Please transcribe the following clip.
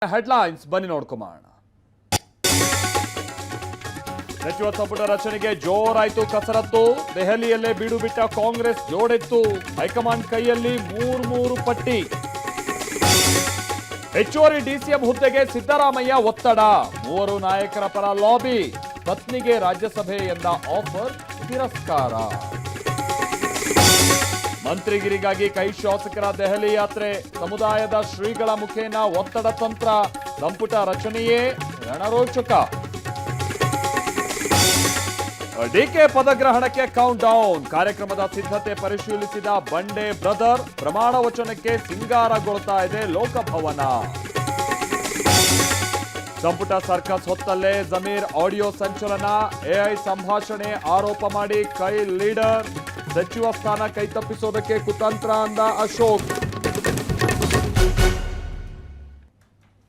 Headlines ಬನ್ನಿ ನೋಡ್ಕೊಂಬೋಣ. ಸಚಿವ ಸಂಪುಟ ರಚನೆಗೆ ಜೋರಾಯಿತು ಕಸರತ್ತು. ದೆಹಲಿಯಲ್ಲೇ ಬೀಡು ಬಿಟ್ಟ ಕಾಂಗ್ರೆಸ್ ಜೋಡೆತ್ತು. ಹೈಕಮಾಂಡ್ ಕೈಯಲ್ಲಿ ಮೂರು ಪಟ್ಟಿ. ಹೆಚ್ಚುವರಿ ಡಿಸಿಎಂ ಹುದ್ದೆಗೆ ಸಿದ್ದರಾಮಯ್ಯ ಒತ್ತಡ. ಮೂವರು ನಾಯಕರ ಪರ ಲಾಬಿ. ಪತ್ನಿಗೆ ರಾಜ್ಯಸಭೆ ಎಂದ ಆಫರ್ ತಿರಸ್ಕಾರ. ಮಂತ್ರಿಗಿರಿಗಾಗಿ ಕೈ ಶಾಸಕರ ದೆಹಲಿ ಯಾತ್ರೆ. ಸಮುದಾಯದ ಶ್ರೀಗಳ ಮುಖೇನ ಒತ್ತಡ ತಂತ್ರ. ಸಂಪುಟ ರಚನೆಯೇ ರಣರೋಚಕ. ಡಿಕೆ ಪದಗ್ರಹಣಕ್ಕೆ ಕೌಂಟ್ ಡೌನ್. ಕಾರ್ಯಕ್ರಮದ ಸಿದ್ಧತೆ ಪರಿಶೀಲಿಸಿದ ಬಂಡೆ ಬ್ರದರ್. ಪ್ರಮಾಣ ವಚನಕ್ಕೆ ಸಿಂಗಾರಗೊಳ್ತಾ ಇದೆ ಲೋಕಭವನ. ಸಂಪುಟ ಸರ್ಕಸ್ ಹೊತ್ತಲ್ಲೇ ಜಮೀರ್ ಆಡಿಯೋ ಸಂಚಲನ. ಎಐ ಸಂಭಾಷಣೆ ಆರೋಪ ಮಾಡಿ ಕೈ ಲೀಡರ್. ಸಚಿವ ಸ್ಥಾನ ಕೈತಪ್ಪಿಸೋದಕ್ಕೆ ಕುತಂತ್ರ ಅಂದ ಅಶೋಕ್.